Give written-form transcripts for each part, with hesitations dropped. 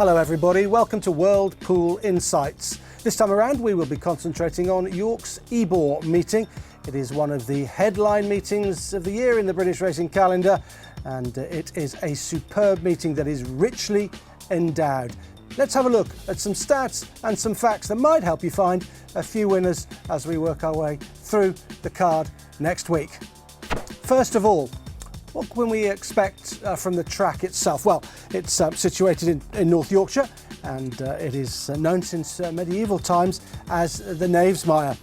Hello everybody, welcome to World Pool Insights. This time around we will be concentrating on York's Ebor meeting. It is one of the headline meetings of the year in the British racing calendar, and it is a superb meeting that is richly endowed. Let's have a look at some stats and some facts that might help you find a few winners as we work our way through the card next week. First of all, what can we expect from the track itself? Well, it's situated in North Yorkshire, and it is known since medieval times as the Knavesmire.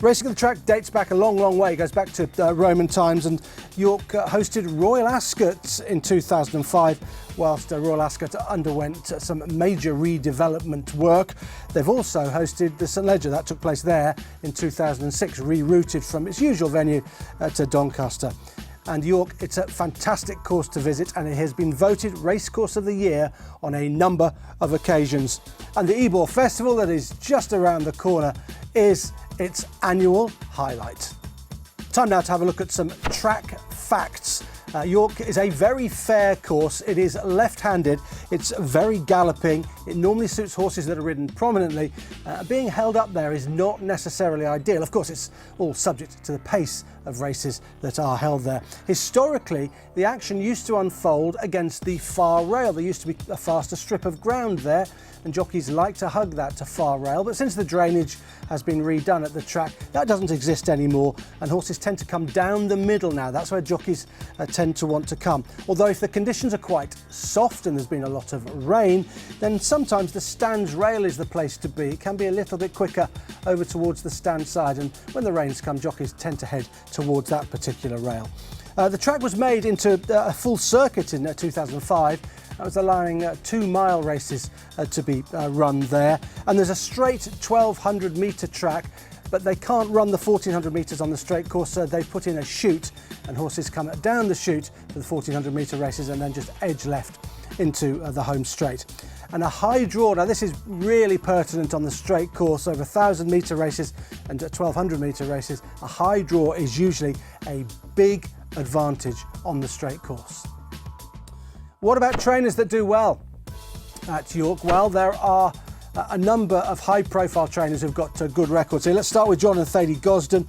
Racing at the track dates back a long way, goes back to Roman times, and York hosted Royal Ascot in 2005, whilst Royal Ascot underwent some major redevelopment work. They've also hosted the St Leger, that took place there in 2006, rerouted from its usual venue to Doncaster. And York, it's a fantastic course to visit, and it has been voted Racecourse of the Year on a number of occasions. And the Ebor Festival, that is just around the corner, is its annual highlight. Time now to have a look at some track facts. York is a very fair course. It is left-handed, it's very galloping, it normally suits horses that are ridden prominently. Being held up there is not necessarily ideal. Of course, it's all subject to the pace of races that are held there. Historically, the action used to unfold against the far rail. There used to be a faster strip of ground there, and jockeys like to hug that to far rail, but since the drainage has been redone at the track, that doesn't exist anymore, and horses tend to come down the middle now. That's where jockeys tend to want to come. Although if the conditions are quite soft and there's been a lot of rain, then sometimes the stands rail is the place to be. It can be a little bit quicker over towards the stand side, and when the rains come, jockeys tend to head towards that particular rail. The track was made into a full circuit in 2005. That was allowing 2-mile races to be run there. And there's a straight 1,200 metre track, but they can't run the 1,400 metres on the straight course, so they put in a chute, and horses come down the chute for the 1,400 metre races and then just edge left into the home straight. And a high draw, now this is really pertinent on the straight course, over 1,000 metre races and 1,200 metre races. A high draw is usually a big advantage on the straight course. What about trainers that do well at York? Well, there are a number of high-profile trainers who've got good records here. Let's start with John and Thady Gosden.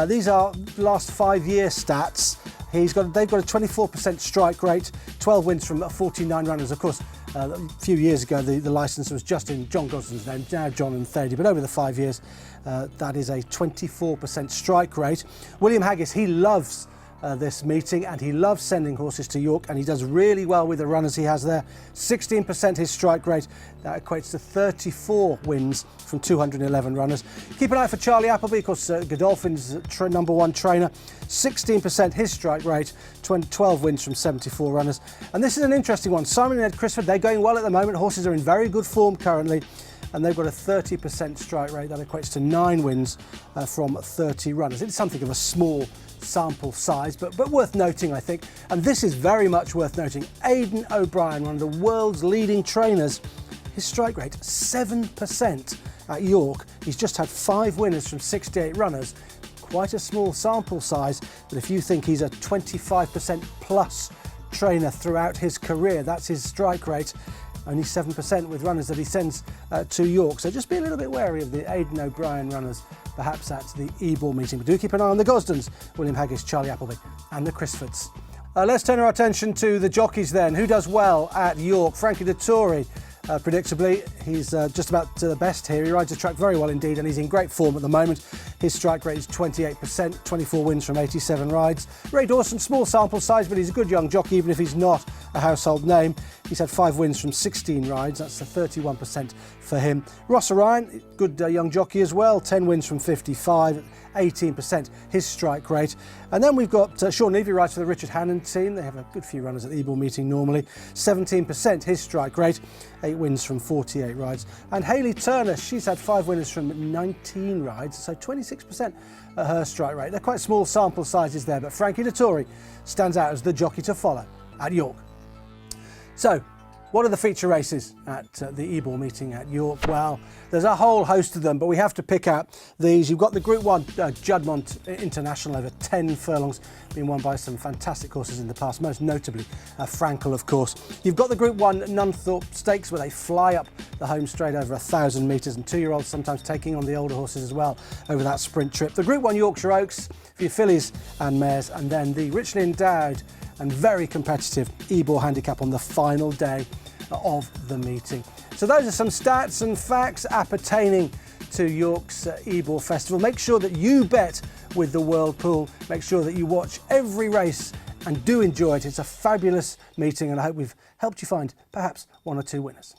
These are last 5-year stats. They've got a 24% strike rate, 12 wins from 49 runners. Of course, a few years ago, the licence was just in John Gosden's name, now John and Thady, but over the 5 years, that is a 24% strike rate. William Haggis, he loves this meeting, and he loves sending horses to York, and he does really well with the runners he has there. 16% his strike rate, that equates to 34 wins from 211 runners. Keep an eye for Charlie Appleby, of course, Godolphin's #1 trainer. 16% his strike rate, 12 wins from 74 runners. And this is an interesting one. Simon and Ed Crisford, they're going well at the moment. Horses are in very good form currently, and they've got a 30% strike rate. That equates to 9 wins from 30 runners. It's something of a small sample size, but worth noting, I think. And this is very much worth noting. Aidan O'Brien, one of the world's leading trainers, his strike rate 7% at York. He's just had 5 winners from 68 runners. Quite a small sample size, but if you think he's a 25% plus trainer throughout his career, that's his strike rate. Only 7% with runners that he sends to York. So just be a little bit wary of the Aidan O'Brien runners, perhaps at the Ebor meeting. But do keep an eye on the Gosdens, William Haggis, Charlie Appleby and the Crisfords. Let's turn our attention to the jockeys then. Who does well at York? Frankie Dettori, predictably, he's just about the best here. He rides the track very well indeed, and he's in great form at the moment. His strike rate is 28%, 24 wins from 87 rides. Ray Dawson, small sample size, but he's a good young jockey, even if he's not a household name. He's had 5 wins from 16 rides. That's a 31% for him. Ross Orion, good young jockey as well. 10 wins from 55, 18% his strike rate. And then we've got Sean Levy, rides for the Richard Hannon team. They have a good few runners at the Ebor meeting normally. 17% his strike rate, 8 wins from 48 rides. And Hayley Turner, she's had 5 winners from 19 rides, so 26% her strike rate. They're quite small sample sizes there, but Frankie Dettori stands out as the jockey to follow at York. So, What are the feature races at the Ebor meeting at York? Well, there's a whole host of them, but we have to pick out these. You've got the Group 1 Juddmonte International over 10 furlongs, been won by some fantastic horses in the past, most notably Frankel, of course. You've got the Group 1 Nunthorpe Stakes, where they fly up the home straight over 1,000 metres, and two-year-olds sometimes taking on the older horses as well over that sprint trip. The Group 1 Yorkshire Oaks for your fillies and mares, and then the richly endowed and very competitive Ebor Handicap on the final day of the meeting. So those are some stats and facts appertaining to York's Ebor Festival. Make sure that you bet with the World Pool. Make sure that you watch every race and do enjoy it. It's a fabulous meeting, and I hope we've helped you find perhaps one or two winners.